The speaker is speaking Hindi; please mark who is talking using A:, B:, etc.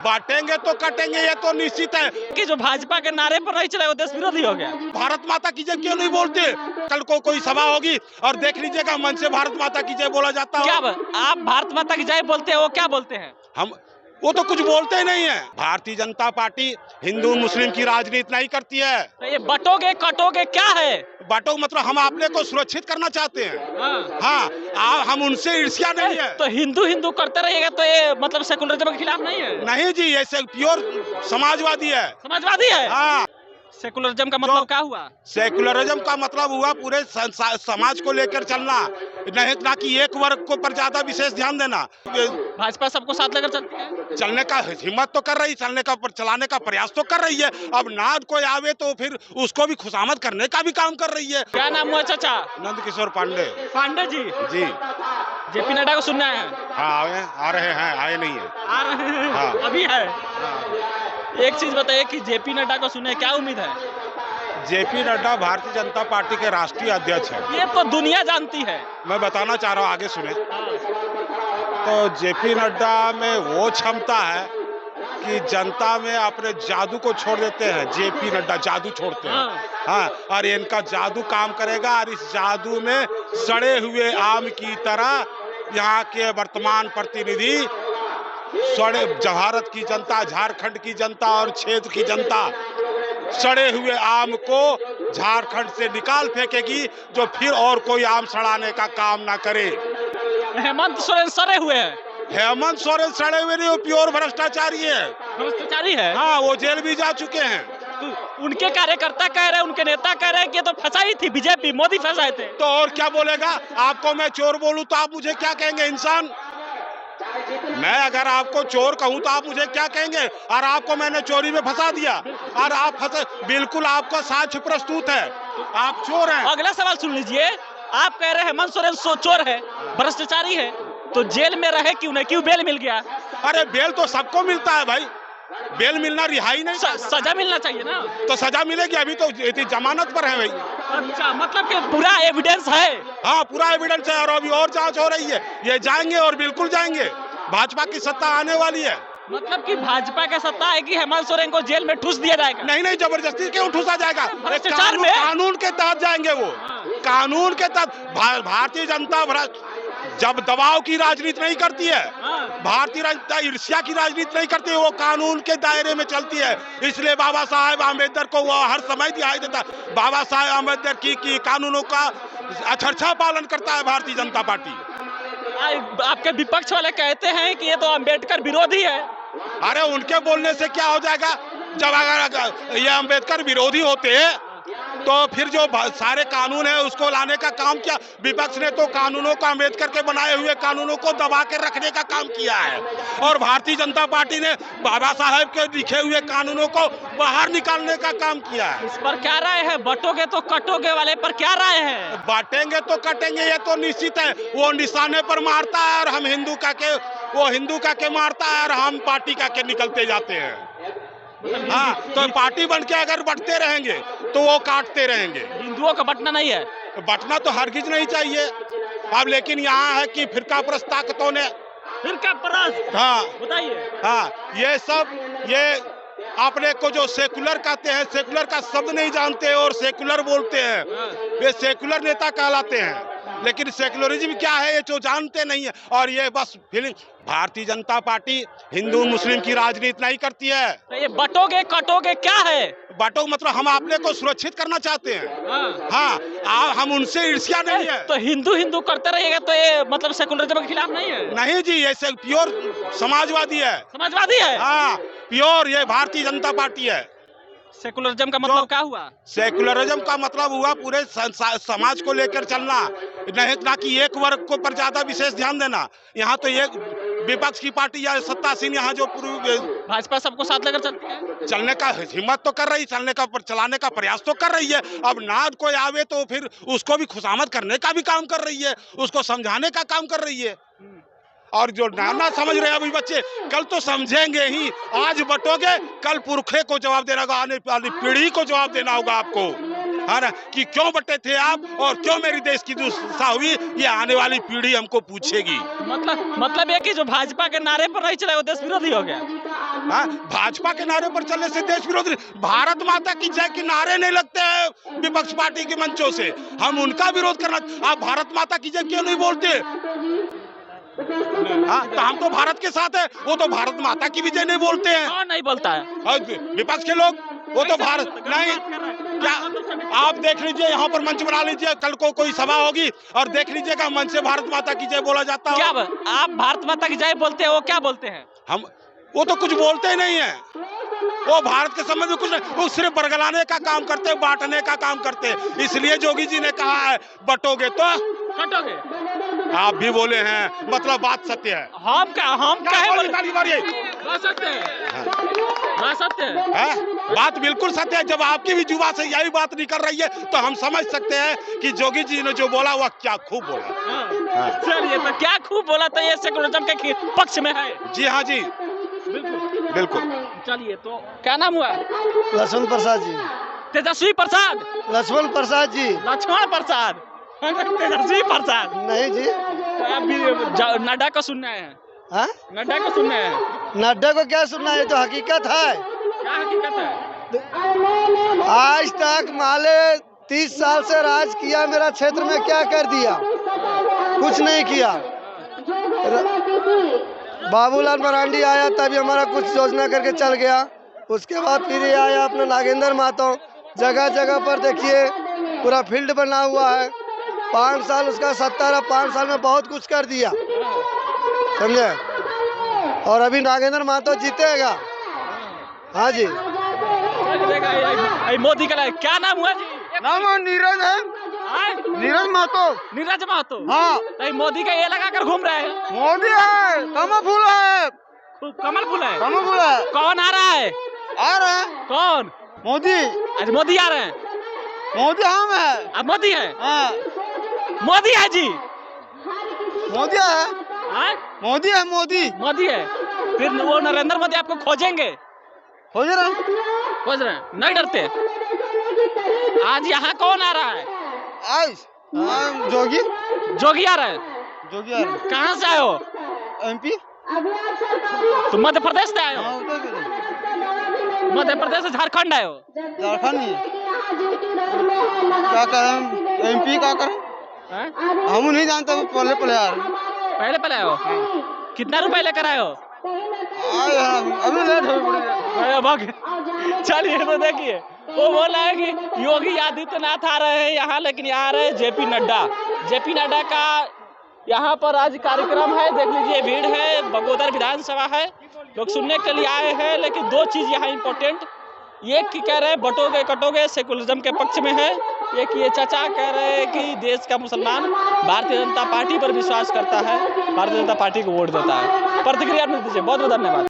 A: बांटेंगे तो कटेंगे, ये तो निश्चित है
B: कि जो भाजपा के नारे पर नहीं चले वो देश विरोधी हो गया।
A: भारत माता की जय क्यों नहीं बोलते? कल को कोई सभा होगी और देख लीजिएगा मन से भारत माता की जय बोला जाता
B: क्या
A: हो।
B: आप भारत माता की जय बोलते हैं, वो क्या बोलते हैं?
A: हम वो तो कुछ बोलते ही नहीं है। भारतीय जनता पार्टी हिंदू मुस्लिम की राजनीति नहीं करती है।
B: तो ये बटोगे कटोगे क्या है?
A: बाटो मतलब हम अपने को सुरक्षित करना चाहते हैं। हाँ, हम उनसे ईर्ष्या नहीं है।
B: तो हिंदू हिंदू करते रहिएगा तो ये मतलब सेकुलरिज्म के खिलाफ नहीं है?
A: नहीं जी, ये प्योर समाजवादी है।
B: समाजवादी है।
A: हाँ,
B: सेकुलरिज्म का मतलब क्या हुआ?
A: सेकुलरिज्म का मतलब हुआ पूरे समाज को लेकर चलना, नहीं ना कि एक वर्ग को पर ज्यादा विशेष ध्यान देना।
B: भाजपा सबको साथ लेकर चलती है।
A: चलने का हिम्मत तो कर रही, चलाने का प्रयास तो कर रही है। अब ना कोई आवे तो फिर उसको भी खुशामद करने का भी काम कर रही है।
B: क्या नाम हुआ चाचा?
A: नंद किशोर पांडे।
B: पांडे जी।
A: जी
B: जेपी नड्डा को सुनना है?
A: हाँ, आ रहे हैं, आए नहीं है।
B: आ रहे हैं।
A: हाँ।
B: अभी है।
A: हाँ।
B: एक चीज बताइए कि जेपी नड्डा को सुने, क्या उम्मीद है?
A: जेपी नड्डा भारतीय जनता पार्टी के राष्ट्रीय अध्यक्ष है।
B: ये तो दुनिया जानती है।
A: मैं बताना चाह रहा हूँ, आगे सुने। तो जेपी नड्डा में वो क्षमता है कि जनता में अपने जादू को छोड़ देते हैं। जेपी नड्डा जादू छोड़ते हैं। हाँ, और इनका जादू काम करेगा और इस जादू में सड़े हुए आम की तरह यहाँ के वर्तमान प्रतिनिधि भारत की जनता, झारखंड की जनता और क्षेत्र की जनता सड़े हुए आम को झारखंड से निकाल फेंकेगी, जो फिर और कोई आम सड़ाने का काम ना करे।
B: हेमंत सोरेन सड़े हुए हैं।
A: हेमंत सोरेन सड़े हुए नहीं, वो प्योर भ्रष्टाचारी है।
B: भ्रष्टाचारी है।
A: हाँ, वो जेल भी जा चुके हैं।
B: तो उनके कार्यकर्ता कह रहे हैं, उनके नेता कह रहे हैं कि ये तो फंसाई थी बीजेपी, मोदी फंसाए थे।
A: तो और क्या बोलेगा? आपको मैं चोर बोलूं तो आप मुझे क्या कहेंगे? इंसान, मैं अगर आपको चोर कहूं तो आप मुझे क्या कहेंगे? और आपको मैंने चोरी में फंसा दिया और आप फंसे, बिल्कुल आपका साक्ष्य प्रस्तुत है, आप चोर हैं।
B: अगला सवाल सुन लीजिए। आप कह रहे हैं हेमंत सोरेन चोर है, भ्रष्टाचारी है, तो जेल में रहे क्यों नहीं? क्यों बेल मिल गया?
A: अरे बेल तो सबको मिलता है भाई, बेल मिलना रिहाई नहीं।
B: सजा मिलना चाहिए ना।
A: तो सजा मिलेगी, अभी तो जमानत पर है भाई।
B: अच्छा, मतलब कि पूरा एविडेंस है?
A: हाँ, पूरा एविडेंस है और अभी और जांच हो रही है। ये जाएंगे और बिल्कुल जाएंगे। भाजपा की सत्ता आने वाली है।
B: मतलब कि भाजपा का सत्ता है कि हेमंत सोरेन को जेल में ठूस दिया जाएगा?
A: नहीं, जबरदस्ती क्यों ठूसा जाएगा?
B: भ्रष्टाचार में
A: कानून के तहत जाएंगे वो। कानून के तहत भारतीय जनता जब दबाव की राजनीति नहीं करती है, भारतीय जनता ईर्ष्या की राजनीति नहीं करती है, वो कानून के दायरे में चलती है। इसलिए बाबा साहेब आम्बेडकर को वो हर समय दिखाई देता। बाबा साहेब आम्बेडकर की कानूनों का अक्षरशः पालन करता है भारतीय जनता पार्टी।
B: आपके विपक्ष वाले कहते हैं कि ये तो अम्बेडकर विरोधी है।
A: अरे उनके बोलने से क्या हो जाएगा? जब अगर ये अम्बेडकर विरोधी होते तो फिर जो सारे कानून है उसको लाने का काम किया। विपक्ष ने तो कानूनों को, अम्बेडकर के बनाए हुए कानूनों को दबा के रखने का काम किया है और भारतीय जनता पार्टी ने बाबा साहेब के लिखे हुए कानूनों को बाहर निकालने का काम किया है।
B: इस पर क्या राय है? बटोगे तो कटोगे वाले पर क्या राय है? बांटेंगे
A: तो कटेंगे, ये तो निश्चित है। वो निशाने पर मारता है और हम हिंदू का के, वो हिंदू का के मारता है और हम पार्टी का के निकलते जाते हैं। हाँ, तो पार्टी बन के अगर बंटते रहेंगे तो वो काटते रहेंगे।
B: हिंदुओं का बंटना नहीं है।
A: बंटना तो हरगिज नहीं चाहिए। अब लेकिन यहाँ है कि फिरकापरस्त ताकतों ने,
B: फिरकापरस्त,
A: हाँ
B: बताइए।
A: हाँ, ये अपने को जो सेकुलर कहते हैं, सेकुलर का शब्द नहीं जानते और सेकुलर बोलते हैं, ये सेकुलर नेता कहलाते हैं। लेकिन सेकुलरिज्म क्या है ये जो जानते नहीं है। और ये बस फीलिंग, भारतीय जनता पार्टी हिंदू मुस्लिम की राजनीति नहीं करती है।
B: तो ये बटोगे कटोगे क्या है?
A: बाटो मतलब हम अपने को सुरक्षित करना चाहते हैं। हाँ, हम उनसे ईर्ष्या नहीं है।
B: तो हिंदू हिंदू करते रहिएगा तो ये मतलब सेकुलरिज्म के खिलाफ नहीं है?
A: नहीं जी, ये प्योर समाजवादी है।
B: समाजवादी है।
A: हाँ, प्योर ये भारतीय जनता पार्टी है।
B: सेकुलरिज्म का मतलब क्या हुआ?
A: सेकुलरिज्म का मतलब हुआ पूरे समाज को लेकर चलना, नहीं ना कि एक वर्ग को पर ज्यादा विशेष ध्यान देना। यहाँ तो एक विपक्ष की पार्टी या सत्तासीन यहाँ जो
B: भाजपा सबको साथ लेकर चलती है।
A: चलने का हिम्मत तो कर रही, चलाने का प्रयास तो कर रही है। अब ना कोई आवे तो फिर उसको भी खुशामद करने का भी काम कर रही है, उसको समझाने का काम कर रही है। और जो ना समझ रहे हैं अभी बच्चे, कल तो समझेंगे ही। आज बटोगे, कल पुरखे को जवाब देना होगा, आने वाली पीढ़ी को जवाब देना होगा आपको। है ना, कि क्यों बटे थे आप और क्यों मेरी देश की दुर्दशा हुई, ये आने वाली पीढ़ी हमको पूछेगी।
B: मतलब ये कि जो भाजपा के नारे पर नहीं चला वो देश विरोधी हो गया।
A: हाँ, भाजपा के नारे पर चलने से देश विरोधी, भारत माता की जय के नारे नहीं लगते हैं विपक्ष पार्टी के मंचों से, हम उनका विरोध करना। आप भारत माता की जय क्यों नहीं बोलते? हाँ, तो हम तो भारत के साथ है, वो तो भारत माता की विजय नहीं बोलते हैं।
B: कौन नहीं बोलता है?
A: और विपक्ष के लोग, वो तो भारत नहीं। क्या आप देख लीजिए, यहाँ पर मंच बना लीजिए, कल को कोई सभा होगी और देख लीजिएगा मंच से भारत माता की जय बोला जाता है।
B: क्या आप भारत माता की जय बोलते हैं, वो क्या बोलते हैं?
A: हम वो तो कुछ बोलते ही नहीं है, वो भारत के संबंध में कुछ नहीं, वो सिर्फ बरगलाने का काम करते, बांटने का काम करते। इसलिए जोगी जी ने कहा है बटोगे तो
B: कटोगे।
A: आप भी बोले हैं, मतलब बात सत्य है।
B: हम क्या है बोले?
A: सत्य
B: सत्य
A: है, बात बिल्कुल सत्य है। जब आपकी भी जुबान से यही बात निकल रही है तो हम समझ सकते हैं कि जोगी जी ने जो बोला वह क्या खूब बोला।
B: चलिए, तो क्या खूब बोला, तो ये सेकुलरिज्म के पक्ष में है।
A: जी हाँ जी, बिल्कुल।
B: चलिए, तो क्या नाम हुआ?
C: लक्ष्मण प्रसाद जी।
B: तेजस्वी प्रसाद।
C: लक्ष्मण प्रसाद जी।
B: लक्ष्मण प्रसाद, तेजस्वी प्रसाद
C: नहीं जी,
B: तो आप भी नड्डा को सुनने आए हैं?
C: हाँ?
B: नड्डा को सुनने आए हैं?
C: नड्डा को क्या सुनना है, तो हकीकत है।
B: क्या हकीकत है?
C: आज तक माले 30 साल से राज किया, मेरा क्षेत्र में क्या कर दिया? कुछ नहीं किया। बाबूलाल मरांडी आया तभी हमारा कुछ योजना करके चल गया। उसके बाद फिर ये आया अपना नागेंद्र महतो, जगह जगह पर देखिए पूरा फील्ड बना हुआ है। 5 साल उसका सत्ता रहा, 5 साल में बहुत कुछ कर दिया, समझे। और अभी नागेंद्र महतो जीतेगा। हाँ जी।
B: मोदी का क्या नाम हुआ जी?
C: नाम नीरज है, नीरज महतो।
B: नीरज महतो।
C: हाँ,
B: तो मोदी का ये लगा कर घूम रहे हैं।
C: मोदी है, कमल फूल है।
B: कमल फूल है।
C: कमल फूल है।
B: कौन आ रहा है?
C: आ रहा है
B: कौन?
C: मोदी।
B: आज मोदी आ रहे हैं।
C: मोदी हम है।
B: अब मोदी है।
C: हाँ,
B: मोदी है जी।
C: मोदी है।
B: हाँ?
C: मोदी है, मोदी।
B: मोदी है। फिर वो नरेंद्र मोदी आपको खोजेंगे।
C: खोज रहा
B: खोज रहे हैं, नहीं डरते। आज यहाँ कौन आ रहा है?
C: आज जोगी।
B: जोगी आ रहा है।
C: जोगी आ रहा है।
B: कहाँ से आए हो?
C: MP।
B: तुम मध्य प्रदेश से आए हो? मध्य प्रदेश से झारखंड आए हो?
C: झारखंड नहीं, क्या करें, MP क्या करें, हम नहीं जानते, पहले पहले आ रहे।
B: पहले आए हो? कितना रुपए लेकर आए हो?
C: अभी लेट हो।
B: चलिए, तो देखिए वो बोला है कि योगी आदित्यनाथ आ रहे हैं यहाँ, लेकिन यहाँ आ रहे हैं जेपी नड्डा का यहाँ पर आज कार्यक्रम है। देख लीजिए, भीड़ है, बगोदर विधानसभा है, लोग सुनने के लिए आए हैं। लेकिन दो चीज यहाँ इम्पोर्टेंट, ये कि कह रहे हैं बटोगे कटोगे, सेकुलरिज्म के पक्ष में है। ये कि ये चाचा कह रहे हैं कि देश का मुसलमान भारतीय जनता पार्टी पर विश्वास करता है, भारतीय जनता पार्टी को वोट देता है। प्रतिक्रिया दीजिए। बहुत बहुत धन्यवाद।